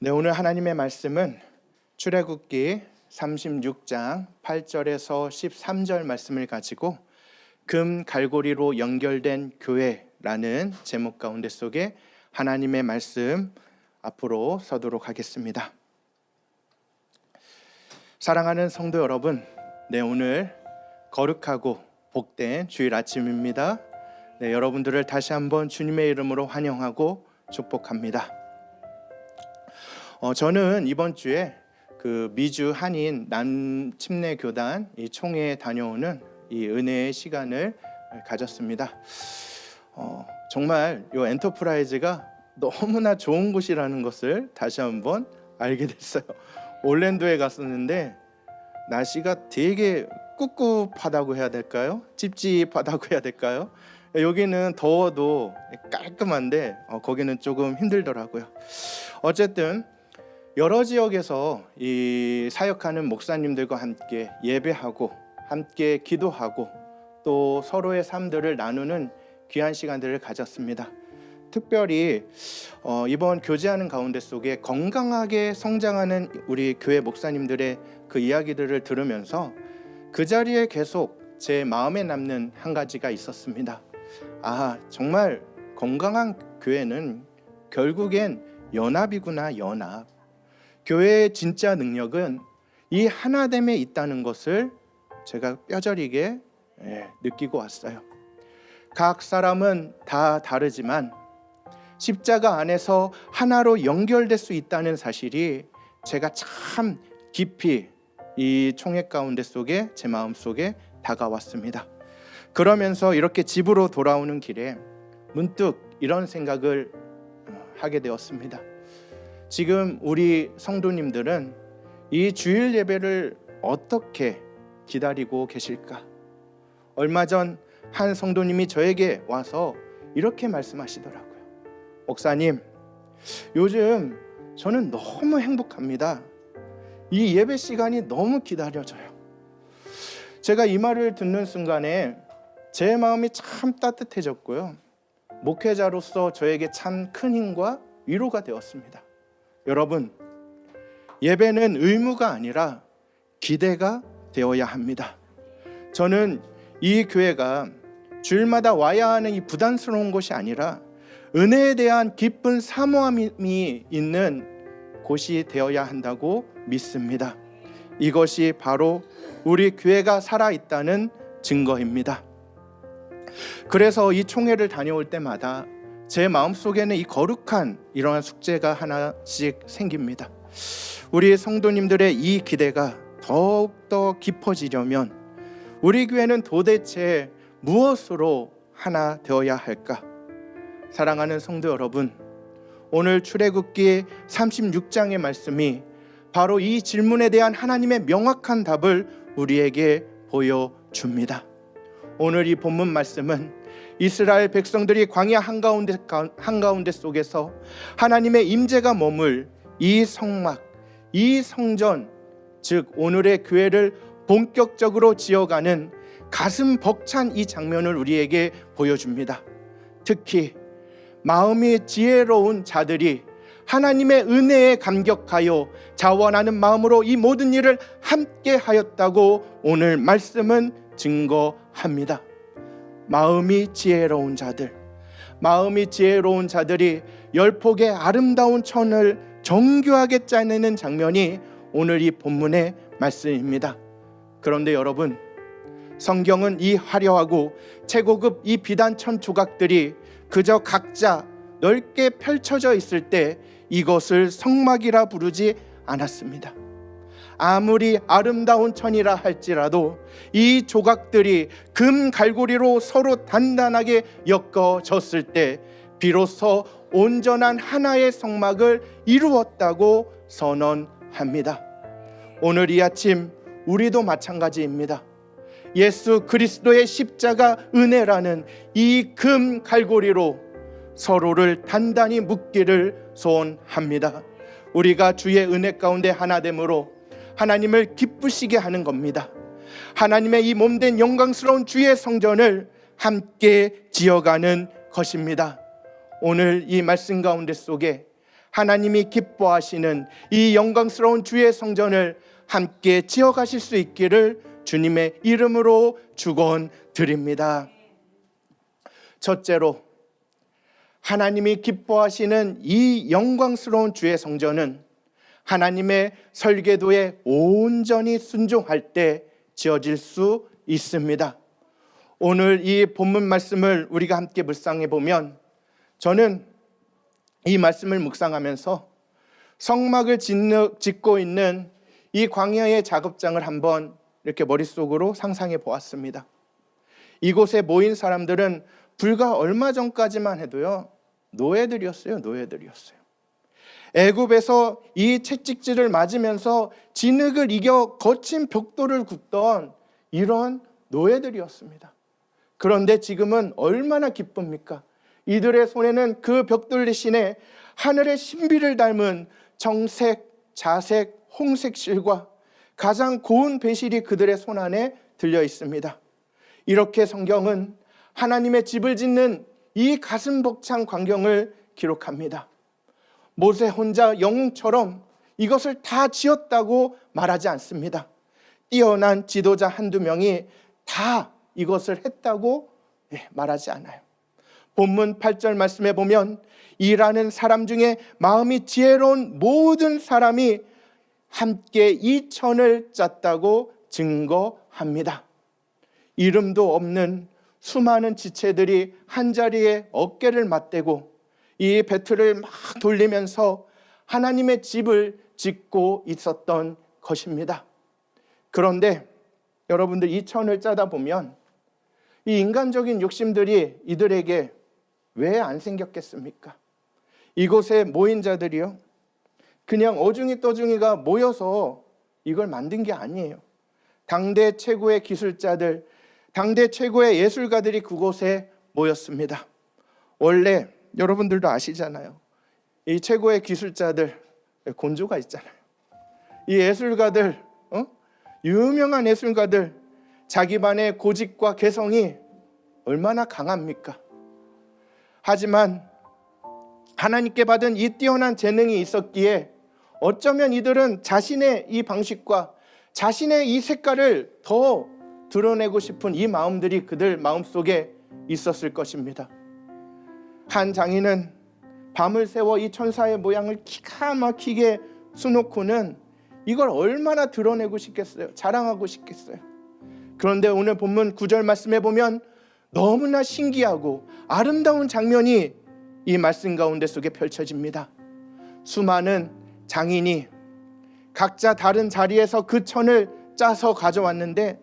네, 오늘 하나님의 말씀은 출애굽기 36장 8절에서 13절 말씀을 가지고 금 갈고리로 연결된 교회라는 제목 가운데 속에 하나님의 말씀 앞으로 서도록 하겠습니다. 사랑하는 성도 여러분, 네, 오늘 거룩하고 복된 주일 아침입니다. 네, 여러분들을 다시 한번 주님의 이름으로 환영하고 축복합니다. 저는 이번 주에 그 미주 한인 남침례교단 이 총회에 다녀오는 이 은혜의 시간을 가졌습니다. 정말 이 엔터프라이즈가 너무나 좋은 곳이라는 것을 다시 한번 알게 됐어요. 올랜도에 갔었는데 날씨가 되게 꿉꿉하다고 해야 될까요? 찝찝하다고 해야 될까요? 여기는 더워도 깔끔한데 거기는 조금 힘들더라고요. 어쨌든 여러 지역에서 이 사역하는 목사님들과 함께 예배하고 함께 기도하고 또 서로의 삶들을 나누는 귀한 시간들을 가졌습니다. 특별히 이번 교제하는 가운데 속에 건강하게 성장하는 우리 교회 목사님들의 그 이야기들을 들으면서 그 자리에 계속 제 마음에 남는 한 가지가 있었습니다. 정말 건강한 교회는 결국엔 연합이구나, 연합. 교회의 진짜 능력은 이 하나됨에 있다는 것을 제가 뼈저리게 느끼고 왔어요. 각 사람은 다 다르지만 십자가 안에서 하나로 연결될 수 있다는 사실이 제가 참 깊이 이 총회 가운데 속에 제 마음속에 다가왔습니다. 그러면서 이렇게 집으로 돌아오는 길에 문득 이런 생각을 하게 되었습니다. 지금 우리 성도님들은 이 주일 예배를 어떻게 기다리고 계실까? 얼마 전 한 성도님이 저에게 와서 이렇게 말씀하시더라고요. 목사님, 요즘 저는 너무 행복합니다. 이 예배 시간이 너무 기다려져요. 제가 이 말을 듣는 순간에 제 마음이 참 따뜻해졌고요. 목회자로서 저에게 참 큰 힘과 위로가 되었습니다. 여러분, 예배는 의무가 아니라 기대가 되어야 합니다. 저는 이 교회가 주일마다 와야 하는 이 부담스러운 곳이 아니라 은혜에 대한 기쁜 사모함이 있는 곳이 되어야 한다고 믿습니다. 이것이 바로 우리 교회가 살아있다는 증거입니다. 그래서 이 총회를 다녀올 때마다 제 마음속에는 이 거룩한 이러한 숙제가 하나씩 생깁니다. 우리 성도님들의 이 기대가 더욱더 깊어지려면 우리 교회는 도대체 무엇으로 하나 되어야 할까? 사랑하는 성도 여러분, 오늘 출애굽기 36장의 말씀이 바로 이 질문에 대한 하나님의 명확한 답을 우리에게 보여줍니다. 오늘 이 본문 말씀은 이스라엘 백성들이 광야 한가운데 속에서 하나님의 임재가 머물 이 성막, 이 성전, 즉 오늘의 교회를 본격적으로 지어가는 가슴 벅찬 이 장면을 우리에게 보여줍니다. 특히 마음이 지혜로운 자들이 하나님의 은혜에 감격하여 자원하는 마음으로 이 모든 일을 함께 하였다고 오늘 말씀은 증거합니다. 마음이 지혜로운 자들이 열폭의 아름다운 천을 정교하게 짜내는 장면이 오늘 이 본문의 말씀입니다. 그런데 여러분, 성경은 이 화려하고 최고급 이 비단천 조각들이 그저 각자 넓게 펼쳐져 있을 때 이것을 성막이라 부르지 않았습니다. 아무리 아름다운 천이라 할지라도 이 조각들이 금 갈고리로 서로 단단하게 엮어졌을 때 비로소 온전한 하나의 성막을 이루었다고 선언합니다. 오늘 이 아침 우리도 마찬가지입니다. 예수 그리스도의 십자가 은혜라는 이 금 갈고리로 서로를 단단히 묶기를 소원합니다. 우리가 주의 은혜 가운데 하나됨으로 하나님을 기쁘시게 하는 겁니다. 하나님의 이 몸된 영광스러운 주의 성전을 함께 지어가는 것입니다. 오늘 이 말씀 가운데 속에 하나님이 기뻐하시는 이 영광스러운 주의 성전을 함께 지어가실 수 있기를 주님의 이름으로 축원드립니다. 첫째로, 하나님이 기뻐하시는 이 영광스러운 주의 성전은 하나님의 설계도에 온전히 순종할 때 지어질 수 있습니다. 오늘 이 본문 말씀을 우리가 함께 묵상해 보면, 저는 이 말씀을 묵상하면서 성막을 짓고 있는 이 광야의 작업장을 한번 이렇게 머릿속으로 상상해 보았습니다. 이곳에 모인 사람들은 불과 얼마 전까지만 해도요, 노예들이었어요. 애굽에서 이 채찍질을 맞으면서 진흙을 이겨 거친 벽돌을 굽던 이런 노예들이었습니다. 그런데 지금은 얼마나 기쁩니까? 이들의 손에는 그 벽돌 대신에 하늘의 신비를 닮은 정색, 자색, 홍색 실과 가장 고운 배실이 그들의 손 안에 들려 있습니다. 이렇게 성경은 하나님의 집을 짓는 이 가슴 벅찬 광경을 기록합니다. 모세 혼자 영웅처럼 이것을 다 지었다고 말하지 않습니다. 뛰어난 지도자 한두 명이 다 이것을 했다고 말하지 않아요. 본문 8절 말씀에 보면 일하는 사람 중에 마음이 지혜로운 모든 사람이 함께 이 천을 짰다고 증거합니다. 이름도 없는 수많은 지체들이 한자리에 어깨를 맞대고 이 배틀을 막 돌리면서 하나님의 집을 짓고 있었던 것입니다. 그런데 여러분들, 이 천을 짜다 보면 이 인간적인 욕심들이 이들에게 왜 안 생겼겠습니까? 이곳에 모인 자들이요, 그냥 어중이 떠중이가 모여서 이걸 만든 게 아니에요. 당대 최고의 기술자들, 당대 최고의 예술가들이 그곳에 모였습니다. 원래 여러분들도 아시잖아요. 이 최고의 기술자들 곤조가 있잖아요. 이 예술가들, 유명한 예술가들, 자기만의 고집과 개성이 얼마나 강합니까? 하지만 하나님께 받은 이 뛰어난 재능이 있었기에 어쩌면 이들은 자신의 이 방식과 자신의 이 색깔을 더 드러내고 싶은 이 마음들이 그들 마음속에 있었을 것입니다. 한 장인은 밤을 새워 이 천사의 모양을 기가 막히게 수놓고는 이걸 얼마나 드러내고 싶겠어요? 자랑하고 싶겠어요? 그런데 오늘 본문 9절 말씀에 보면 너무나 신기하고 아름다운 장면이 이 말씀 가운데 속에 펼쳐집니다. 수많은 장인이 각자 다른 자리에서 그 천을 짜서 가져왔는데,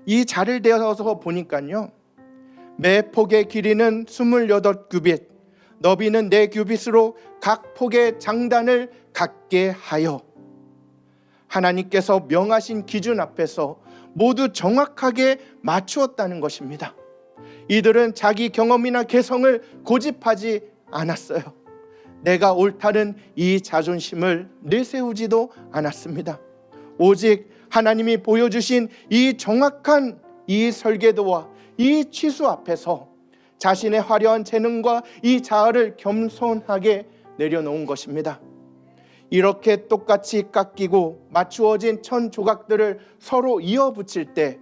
이 자를 대어서 보니까요, 매 폭의 길이는 28규빗, 너비는 4규빗으로 각 폭의 장단을 갖게 하여 하나님께서 명하신 기준 앞에서 모두 정확하게 맞추었다는 것입니다. 이들은 자기 경험이나 개성을 고집하지 않았어요. 내가 옳다는 이 자존심을 내세우지도 않았습니다. 오직 하나님이 보여주신 이 정확한 이 설계도와 이 치수 앞에서 자신의 화려한 재능과 이 자아를 겸손하게 내려놓은 것입니다. 이렇게 똑같이 깎이고 맞추어진 천 조각들을 서로 이어붙일 때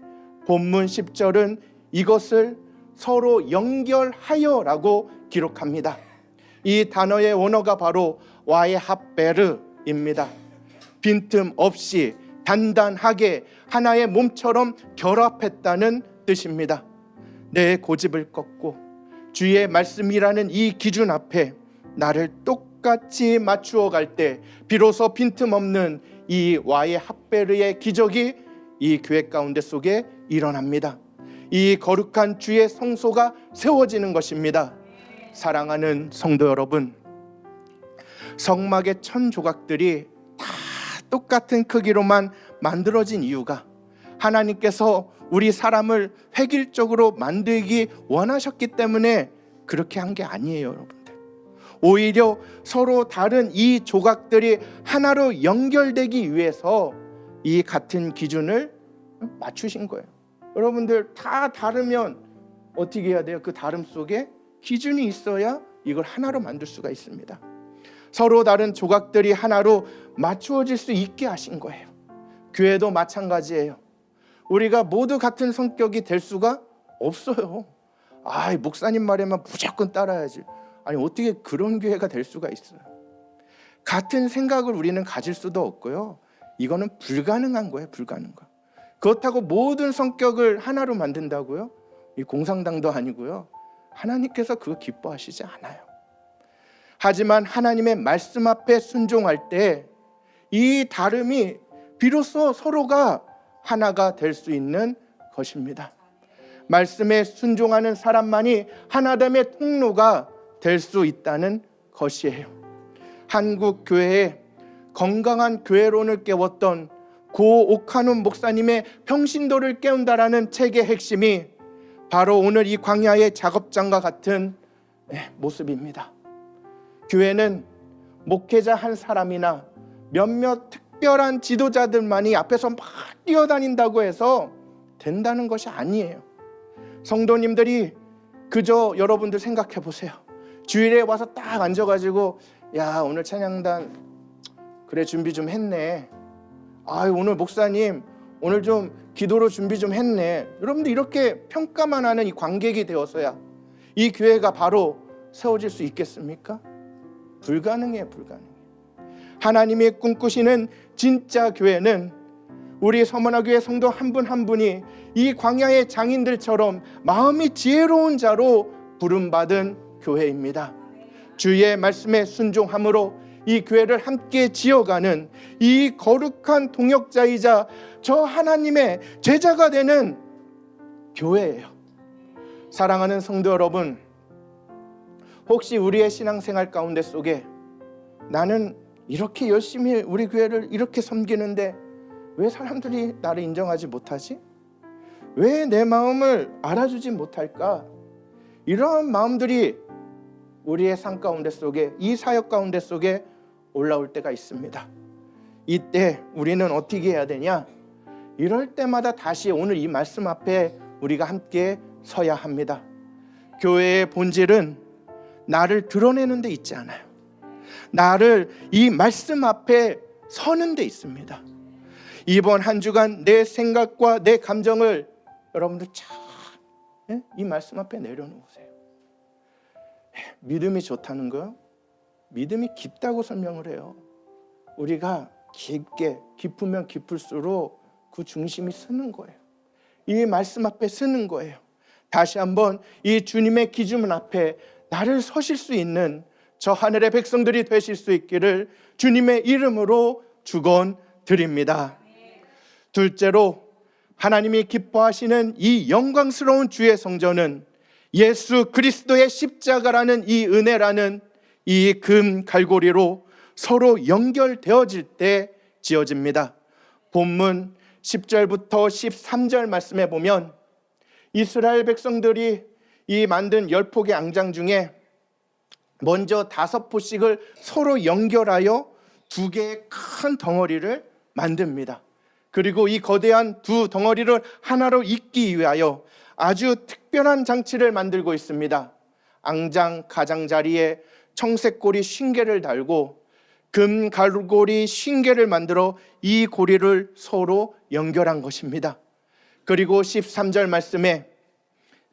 본문 10절은 이것을 서로 연결하여라고 기록합니다. 이 단어의 원어가 바로 와이하베르입니다. 빈틈없이 단단하게 하나의 몸처럼 결합했다는 뜻입니다. 내 고집을 꺾고 주의 말씀이라는 이 기준 앞에 나를 똑같이 맞추어 갈 때 비로소 빈틈없는 이 와이하베르의 기적이 이 교회 가운데 속에 일어납니다. 이 거룩한 주의 성소가 세워지는 것입니다. 사랑하는 성도 여러분, 성막의 천 조각들이 다 똑같은 크기로만 만들어진 이유가 하나님께서 우리 사람을 획일적으로 만들기 원하셨기 때문에 그렇게 한 게 아니에요, 여러분들. 오히려 서로 다른 이 조각들이 하나로 연결되기 위해서 이 같은 기준을 맞추신 거예요. 여러분들 다 다르면 어떻게 해야 돼요? 그 다름 속에 기준이 있어야 이걸 하나로 만들 수가 있습니다. 서로 다른 조각들이 하나로 맞추어질 수 있게 하신 거예요. 교회도 마찬가지예요. 우리가 모두 같은 성격이 될 수가 없어요. 목사님 말에만 무조건 따라야지. 아니, 어떻게 그런 교회가 될 수가 있어요? 같은 생각을 우리는 가질 수도 없고요. 이거는 불가능한 거예요. 불가능한. 그렇다고 모든 성격을 하나로 만든다고요? 이 공상당도 아니고요. 하나님께서 그거 기뻐하시지 않아요. 하지만 하나님의 말씀 앞에 순종할 때 이 다름이 비로소 서로가 하나가 될 수 있는 것입니다. 말씀에 순종하는 사람만이 하나됨의 통로가 될 수 있다는 것이에요. 한국 교회에 건강한 교회론을 깨웠던 고 오카눈 목사님의 평신도를 깨운다라는 책의 핵심이 바로 오늘 이 광야의 작업장과 같은 모습입니다. 교회는 목회자 한 사람이나 몇몇 특별한 지도자들만이 앞에서 막 뛰어다닌다고 해서 된다는 것이 아니에요. 성도님들이 그저 여러분들 생각해 보세요. 주일에 와서 딱 앉아가지고 야, 오늘 찬양단 그래 준비 좀 했네. 오늘 목사님 오늘 좀 기도로 준비 좀 했네. 여러분들 이렇게 평가만 하는 이 관객이 되어서야 이 교회가 바로 세워질 수 있겠습니까? 불가능해요. 불가능해요. 하나님이 꿈꾸시는 진짜 교회는 우리 서문화교회 성도 한 분 한 분이 이 광야의 장인들처럼 마음이 지혜로운 자로 부름받은 교회입니다. 주의 말씀에 순종함으로 이 교회를 함께 지어가는 이 거룩한 동역자이자 저 하나님의 제자가 되는 교회예요. 사랑하는 성도 여러분, 혹시 우리의 신앙생활 가운데 속에 나는 이렇게 열심히 우리 교회를 이렇게 섬기는데 왜 사람들이 나를 인정하지 못하지? 왜 내 마음을 알아주지 못할까? 이런 마음들이 우리의 삶 가운데 속에, 이 사역 가운데 속에 올라올 때가 있습니다. 이때 우리는 어떻게 해야 되냐? 이럴 때마다 다시 오늘 이 말씀 앞에 우리가 함께 서야 합니다. 교회의 본질은 나를 드러내는 데 있지 않아요. 나를 이 말씀 앞에 서는 데 있습니다. 이번 한 주간 내 생각과 내 감정을 여러분들 이 말씀 앞에 내려놓으세요. 믿음이 좋다는 거요? 믿음이 깊다고 설명을 해요. 우리가 깊으면 깊을수록 그 중심이 서는 거예요. 이 말씀 앞에 서는 거예요. 다시 한번 이 주님의 기준 앞에 나를 서실 수 있는 저 하늘의 백성들이 되실 수 있기를 주님의 이름으로 축원드립니다. 둘째로 하나님이 기뻐하시는 이 영광스러운 주의 성전은 예수 그리스도의 십자가라는 이 은혜라는 이 금 갈고리로 서로 연결되어질 때 지어집니다. 본문 10절부터 13절 말씀에 보면 이스라엘 백성들이 이 만든 10폭의 앙장 중에 먼저 5포씩을 서로 연결하여 2개의 큰 덩어리를 만듭니다. 그리고 이 거대한 2 덩어리를 하나로 잇기 위하여 아주 특별한 장치를 만들고 있습니다. 앙장 가장자리에 청색고리 50개를 달고 금 갈고리 50개를 만들어 이 고리를 서로 연결한 것입니다. 그리고 13절 말씀에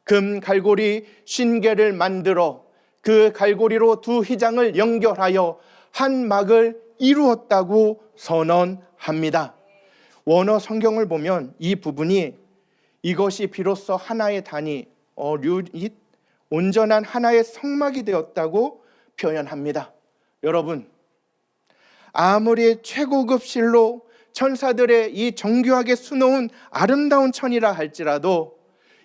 금 갈고리 50개를 만들어 그 갈고리로 2 휘장을 연결하여 한 막을 이루었다고 선언합니다. 원어 성경을 보면 이 부분이 이것이 비로소 하나의 단위, 류잇, 온전한 하나의 성막이 되었다고 표현합니다. 여러분, 아무리 최고급 실로 천사들의 이 정교하게 수놓은 아름다운 천이라 할지라도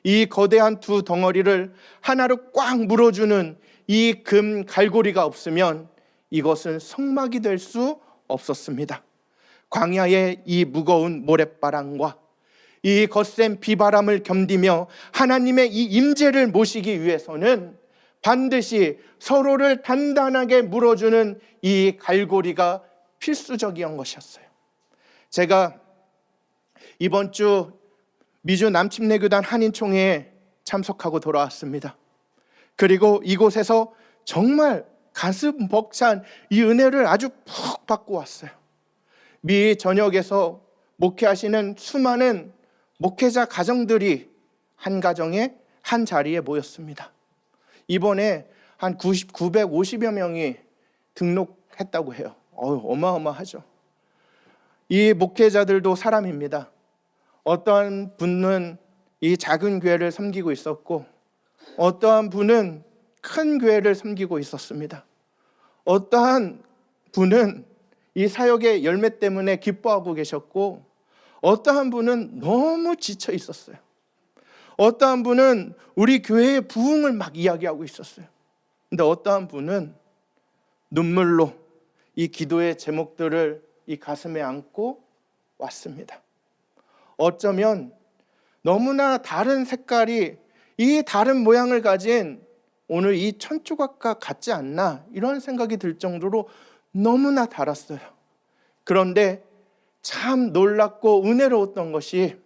이 거대한 2 덩어리를 하나로 꽉 물어주는 이 금 갈고리가 없으면 이것은 성막이 될 수 없었습니다. 광야의 이 무거운 모래바람과 이 거센 비바람을 견디며 하나님의 이 임재를 모시기 위해서는 반드시 서로를 단단하게 물어주는 이 갈고리가 필수적인 것이었어요. 제가 이번 주 미주 남침내교단 한인총회에 참석하고 돌아왔습니다. 그리고 이곳에서 정말 가슴 벅찬 이 은혜를 아주 푹 받고 왔어요. 미 전역에서 목회하시는 수많은 목회자 가정들이 한 가정에 한 자리에 모였습니다. 이번에 한 950여 명이 등록했다고 해요. 어마어마하죠. 이 목회자들도 사람입니다. 어떠한 분은 이 작은 교회를 섬기고 있었고, 어떠한 분은 큰 교회를 섬기고 있었습니다. 어떠한 분은 이 사역의 열매 때문에 기뻐하고 계셨고, 어떠한 분은 너무 지쳐 있었어요. 어떠한 분은 우리 교회의 부흥을 막 이야기하고 있었어요. 근데 어떠한 분은 눈물로 이 기도의 제목들을 이 가슴에 안고 왔습니다. 어쩌면 너무나 다른 색깔이, 이 다른 모양을 가진 오늘 이 천조각과 같지 않나, 이런 생각이 들 정도로 너무나 달았어요. 그런데 참 놀랍고 은혜로웠던 것이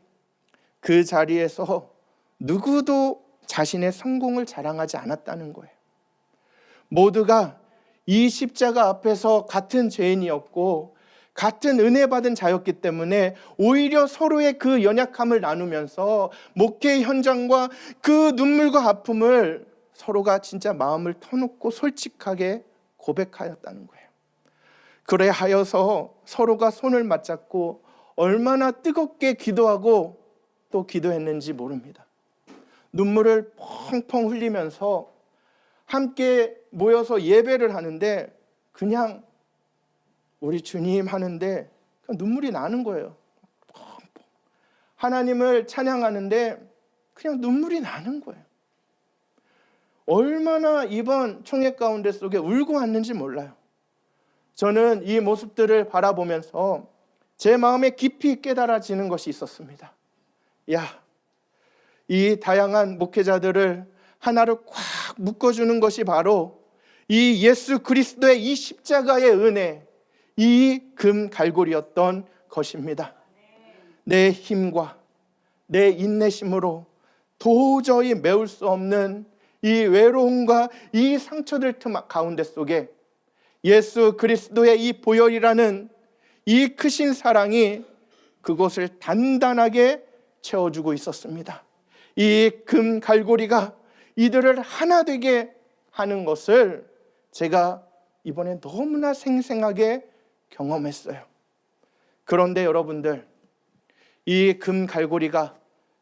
그 자리에서 누구도 자신의 성공을 자랑하지 않았다는 거예요. 모두가 이 십자가 앞에서 같은 죄인이었고 같은 은혜 받은 자였기 때문에 오히려 서로의 그 연약함을 나누면서 목회 현장과 그 눈물과 아픔을 서로가 진짜 마음을 터놓고 솔직하게 고백하였다는 거예요. 그래 하여서 서로가 손을 맞잡고 얼마나 뜨겁게 기도하고 또 기도했는지 모릅니다. 눈물을 펑펑 흘리면서 함께 모여서 예배를 하는데 그냥 우리 주님 하는데 눈물이 나는 거예요. 하나님을 찬양하는데 그냥 눈물이 나는 거예요. 얼마나 이번 총회 가운데 속에 울고 왔는지 몰라요. 저는 이 모습들을 바라보면서 제 마음에 깊이 깨달아지는 것이 있었습니다. 이 다양한 목회자들을 하나로 꽉 묶어주는 것이 바로 이 예수 그리스도의 이 십자가의 은혜, 이 금 갈고리였던 것입니다. 내 힘과 내 인내심으로 도저히 메울 수 없는 이 외로움과 이 상처들 가운데 속에 예수 그리스도의 이 보혈이라는 이 크신 사랑이 그곳을 단단하게 채워주고 있었습니다. 이 금 갈고리가 이들을 하나 되게 하는 것을 제가 이번에 너무나 생생하게 경험했어요. 그런데 여러분들, 이 금 갈고리가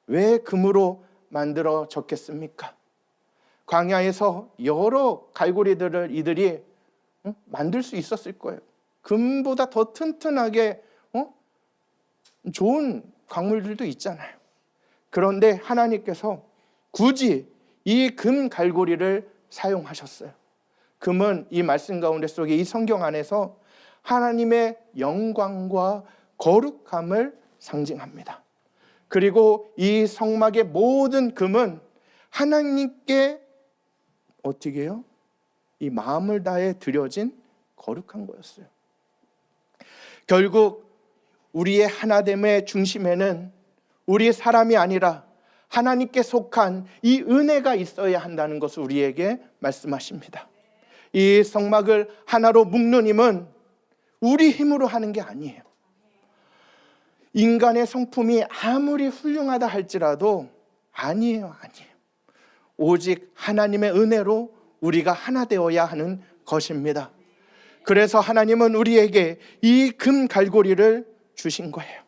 왜 금으로 만들어졌겠습니까? 광야에서 여러 갈고리들을 이들이 만들 수 있었을 거예요. 금보다 더 튼튼하게 좋은 광물들도 있잖아요. 그런데 하나님께서 굳이 이 금 갈고리를 사용하셨어요. 금은 이 말씀 가운데 속에 이 성경 안에서 하나님의 영광과 거룩함을 상징합니다. 그리고 이 성막의 모든 금은 하나님께 어떻게 해요? 이 마음을 다해 드려진 거룩한 거였어요. 결국 우리의 하나됨의 중심에는 우리 사람이 아니라 하나님께 속한 이 은혜가 있어야 한다는 것을 우리에게 말씀하십니다. 이 성막을 하나로 묶는 힘은 우리 힘으로 하는 게 아니에요. 인간의 성품이 아무리 훌륭하다 할지라도 아니에요. 오직 하나님의 은혜로 우리가 하나 되어야 하는 것입니다. 그래서 하나님은 우리에게 이 금 갈고리를 주신 거예요.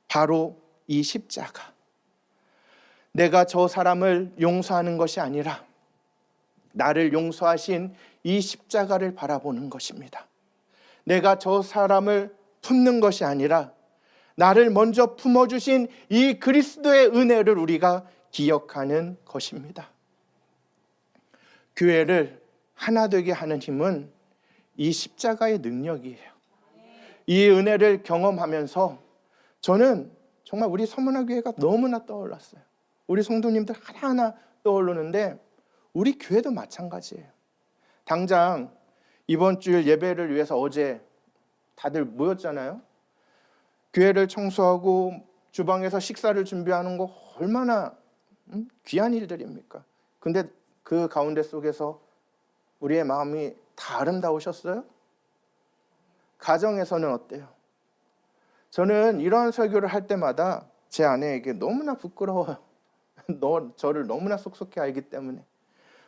바로 이 십자가. 내가 저 사람을 용서하는 것이 아니라 나를 용서하신 이 십자가를 바라보는 것입니다. 내가 저 사람을 품는 것이 아니라 나를 먼저 품어주신 이 그리스도의 은혜를 우리가 기억하는 것입니다. 교회를 하나 되게 하는 힘은 이 십자가의 능력이에요. 이 은혜를 경험하면서 저는 정말 우리 서문화교회가 너무나 떠올랐어요. 우리 성도님들 하나하나 떠오르는데 우리 교회도 마찬가지예요. 당장 이번 주일 예배를 위해서 어제 다들 모였잖아요. 교회를 청소하고 주방에서 식사를 준비하는 거 얼마나 귀한 일들입니까? 근데 그 가운데 속에서 우리의 마음이 다 아름다우셨어요? 가정에서는 어때요? 저는 이런 설교를 할 때마다 제 아내에게 너무나 부끄러워요. 저를 너무나 속속히 알기 때문에.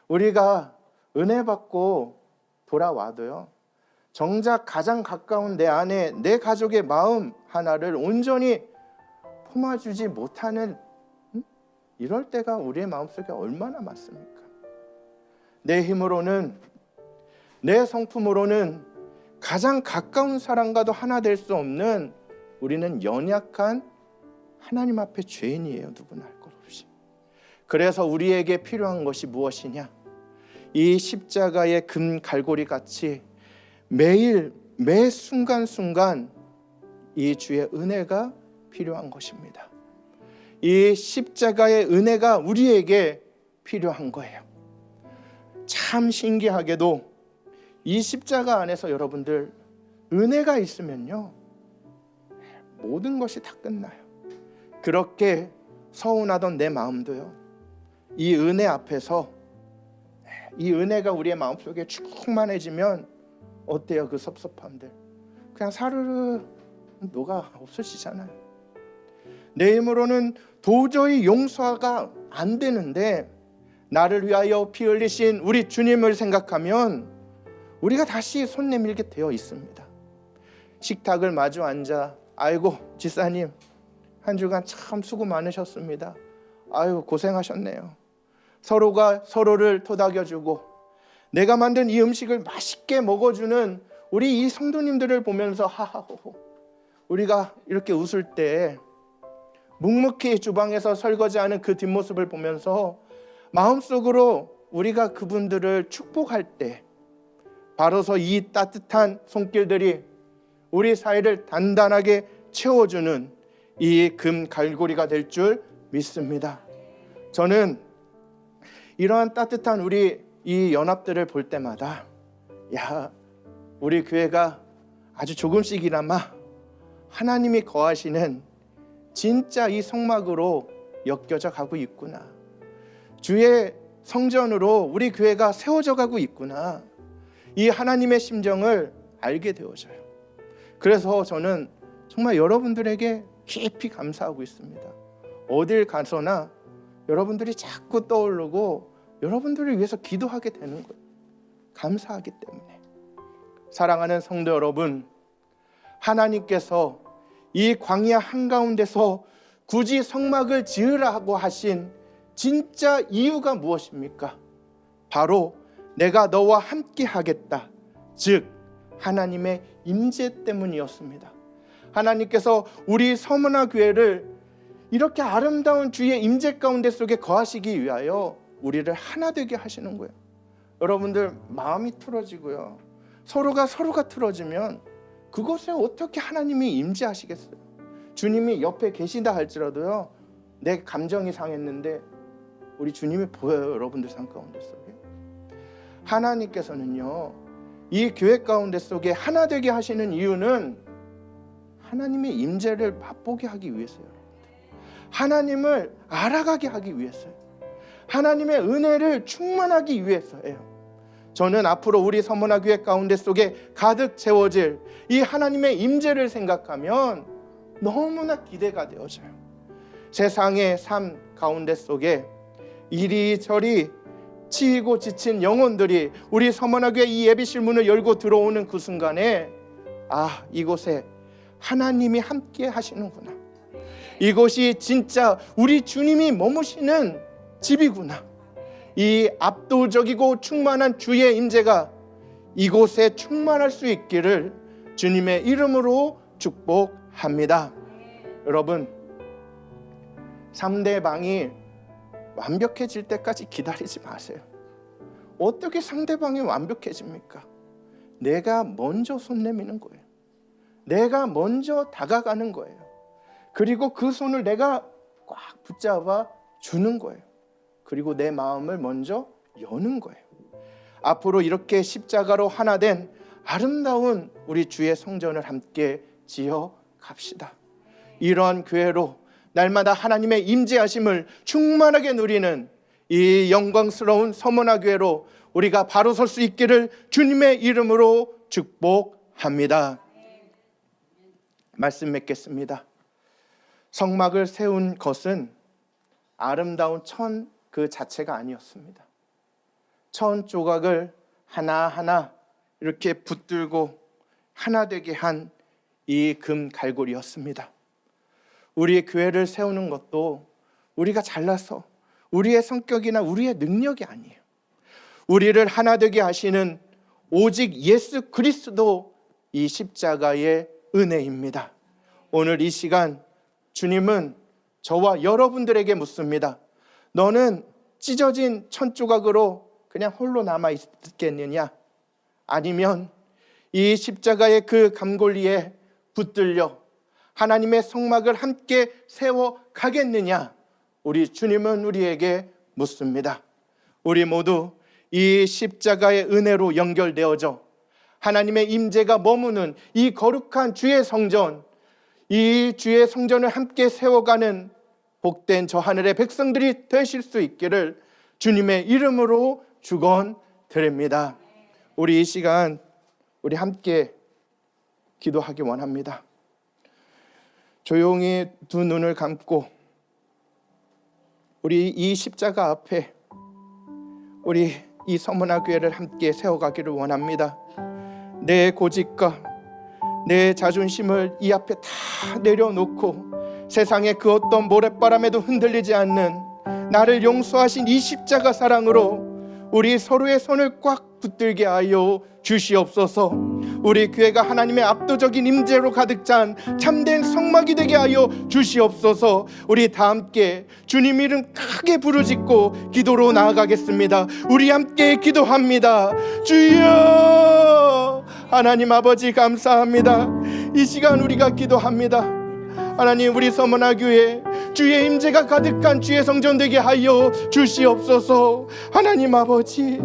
우리가 은혜 받고 돌아와도요, 정작 가장 가까운 내 아내, 내 가족의 마음 하나를 온전히 품어주지 못하는 이럴 때가 우리의 마음속에 얼마나 많습니까? 내 힘으로는, 내 성품으로는 가장 가까운 사람과도 하나 될 수 없는 우리는 연약한 하나님 앞에 죄인이에요. 누구나 할 것 없이. 그래서 우리에게 필요한 것이 무엇이냐? 이 십자가의 금 갈고리 같이 매일 매 순간순간 이 주의 은혜가 필요한 것입니다. 이 십자가의 은혜가 우리에게 필요한 거예요. 참 신기하게도 이 십자가 안에서 여러분들 은혜가 있으면요, 모든 것이 다 끝나요. 그렇게 서운하던 내 마음도요, 이 은혜 앞에서, 이 은혜가 우리의 마음속에 충만해지면 어때요? 그 섭섭함들 그냥 사르르 녹아 없어지잖아요. 내 힘으로는 도저히 용서가 안 되는데 나를 위하여 피 흘리신 우리 주님을 생각하면 우리가 다시 손 내밀게 되어 있습니다. 식탁을 마주 앉아, 아이고 지사님 한 주간 참 수고 많으셨습니다. 아유 고생하셨네요. 서로가 서로를 토닥여주고 내가 만든 이 음식을 맛있게 먹어주는 우리 이 성도님들을 보면서 하하호호, 우리가 이렇게 웃을 때 묵묵히 주방에서 설거지하는 그 뒷모습을 보면서 마음속으로 우리가 그분들을 축복할 때 바로서 이 따뜻한 손길들이 우리 사이를 단단하게 채워주는 이 금 갈고리가 될 줄 믿습니다. 저는 이러한 따뜻한 우리 이 연합들을 볼 때마다 야, 우리 교회가 아주 조금씩이나마 하나님이 거하시는 진짜 이 성막으로 엮여져 가고 있구나, 주의 성전으로 우리 교회가 세워져 가고 있구나, 이 하나님의 심정을 알게 되어져요. 그래서 저는 정말 여러분들에게 깊이 감사하고 있습니다. 어딜 가서나 여러분들이 자꾸 떠오르고 여러분들을 위해서 기도하게 되는 거예요. 감사하기 때문에. 사랑하는 성도 여러분, 하나님께서 이 광야 한가운데서 굳이 성막을 지으라고 하신 진짜 이유가 무엇입니까? 바로 내가 너와 함께 하겠다, 즉 하나님의 임재 때문이었습니다. 하나님께서 우리 서문화 교회를 이렇게 아름다운 주의 임재 가운데 속에 거하시기 위하여 우리를 하나 되게 하시는 거예요. 여러분들 마음이 틀어지고요, 서로가 틀어지면 그곳에 어떻게 하나님이 임재하시겠어요? 주님이 옆에 계시다 할지라도요, 내 감정이 상했는데 우리 주님이 보여요. 여러분들 삶 가운데 속에 하나님께서는요, 이 교회 가운데 속에 하나 되게 하시는 이유는 하나님의 임재를 맛보게 하기 위해서요. 하나님을 알아가게 하기 위해서요. 하나님의 은혜를 충만하기 위해서예요. 저는 앞으로 우리 서문화 교회 가운데 속에 가득 채워질 이 하나님의 임재를 생각하면 너무나 기대가 되어져요. 세상의 삶 가운데 속에 이리저리 치이고 지친 영혼들이 우리 서문화 교회 이 예비실 문을 열고 들어오는 그 순간에 아, 이곳에 하나님이 함께 하시는구나, 이곳이 진짜 우리 주님이 머무시는 집이구나, 이 압도적이고 충만한 주의 임재가 이곳에 충만할 수 있기를 주님의 이름으로 축복합니다. 여러분, 상대방이 완벽해질 때까지 기다리지 마세요. 어떻게 상대방이 완벽해집니까? 내가 먼저 손 내미는 거예요. 내가 먼저 다가가는 거예요. 그리고 그 손을 내가 꽉 붙잡아 주는 거예요. 그리고 내 마음을 먼저 여는 거예요. 앞으로 이렇게 십자가로 하나 된 아름다운 우리 주의 성전을 함께 지어 갑시다. 이런 교회로 날마다 하나님의 임재하심을 충만하게 누리는 이 영광스러운 서문화 교회로 우리가 바로 설 수 있기를 주님의 이름으로 축복합니다. 말씀 맺겠습니다. 성막을 세운 것은 아름다운 천 그 자체가 아니었습니다. 천 조각을 하나하나 이렇게 붙들고 하나 되게 한 이 금 갈고리였습니다. 우리 교회를 세우는 것도 우리가 잘나서 우리의 성격이나 우리의 능력이 아니에요. 우리를 하나 되게 하시는 오직 예수 그리스도 이 십자가의 은혜입니다. 오늘 이 시간 주님은 저와 여러분들에게 묻습니다. 너는 찢어진 천 조각으로 그냥 홀로 남아 있겠느냐? 아니면 이 십자가의 그 감골리에 붙들려 하나님의 성막을 함께 세워 가겠느냐? 우리 주님은 우리에게 묻습니다. 우리 모두 이 십자가의 은혜로 연결되어져 하나님의 임재가 머무는 이 거룩한 주의 성전, 이 주의 성전을 함께 세워가는 복된 저 하늘의 백성들이 되실 수 있기를 주님의 이름으로 축원드립니다. 우리 이 시간 우리 함께 기도하기 원합니다. 조용히 두 눈을 감고 우리 이 십자가 앞에 우리 이 서문화 교회를 함께 세워가기를 원합니다. 내 고집과 내 자존심을 이 앞에 다 내려놓고 세상의 그 어떤 모래바람에도 흔들리지 않는 나를 용서하신 이 십자가 사랑으로 우리 서로의 손을 꽉 붙들게 하여 주시옵소서. 우리 교회가 하나님의 압도적인 임재로 가득 찬 참된 성막이 되게 하여 주시옵소서. 우리 다 함께 주님 이름 크게 부르짖고 기도로 나아가겠습니다. 우리 함께 기도합니다. 주여, 하나님 아버지 감사합니다. 이 시간 우리가 기도합니다. 하나님, 우리 서문화 교회 주의 임재가 가득한 주의 성전 되게 하여 주시옵소서. 하나님 아버지,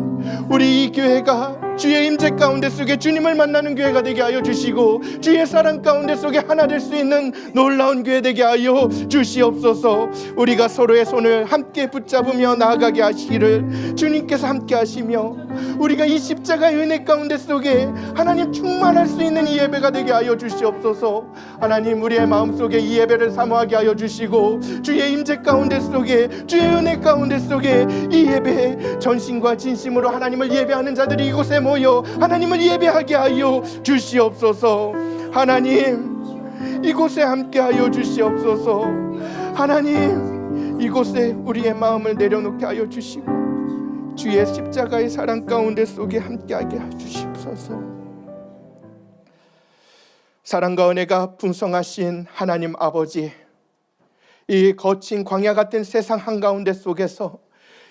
우리 이 교회가 주의 임재 가운데 속에 주님을 만나는 교회가 되게 하여 주시고 주의 사랑 가운데 속에 하나 될 수 있는 놀라운 교회 되게 하여 주시옵소서. 우리가 서로의 손을 함께 붙잡으며 나아가게 하시기를 주님께서 함께 하시며 우리가 이 십자가의 은혜 가운데 속에 하나님 충만할 수 있는 이 예배가 되게 하여 주시옵소서. 하나님, 우리의 마음속에 이 예배를 사모하게 하여 주시고 주의 임재 가운데 속에 주의 은혜 가운데 속에 이 예배에 전심과 진심으로 하나님을 예배하는 자들이 이곳에 모여 하나님을 예배하게 하여 주시옵소서. 하나님, 이곳에 함께하여 주시옵소서. 하나님, 이곳에 우리의 마음을 내려놓게 하여 주시고 주의 십자가의 사랑 가운데 속에 함께하게 하여 주시옵소서. 사랑과 은혜가 풍성하신 하나님 아버지, 이 거친 광야 같은 세상 한가운데 속에서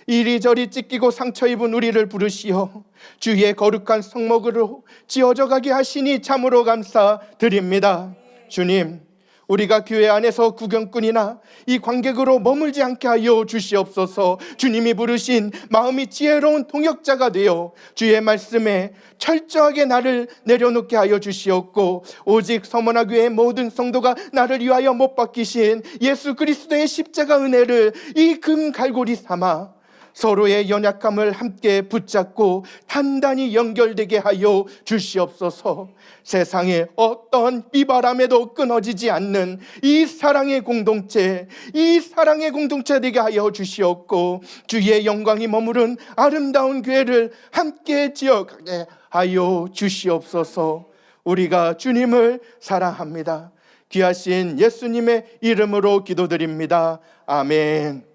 이리저리 찢기고 상처 입은 우리를 부르시어 주의 거룩한 성막으로 지어져 가게 하시니 참으로 감사드립니다. 주님, 우리가 교회 안에서 구경꾼이나 이 관객으로 머물지 않게 하여 주시옵소서. 주님이 부르신 마음이 지혜로운 동역자가 되어 주의 말씀에 철저하게 나를 내려놓게 하여 주시옵고 오직 서문화 교회의 모든 성도가 나를 위하여 못 박히신 예수 그리스도의 십자가 은혜를 이 금 갈고리 삼아 서로의 연약함을 함께 붙잡고 단단히 연결되게 하여 주시옵소서. 세상의 어떤 비바람에도 끊어지지 않는 이 사랑의 공동체, 이 사랑의 공동체 되게 하여 주시옵고 주의 영광이 머무른 아름다운 교회를 함께 지어가게 하여 주시옵소서. 우리가 주님을 사랑합니다. 귀하신 예수님의 이름으로 기도드립니다. 아멘.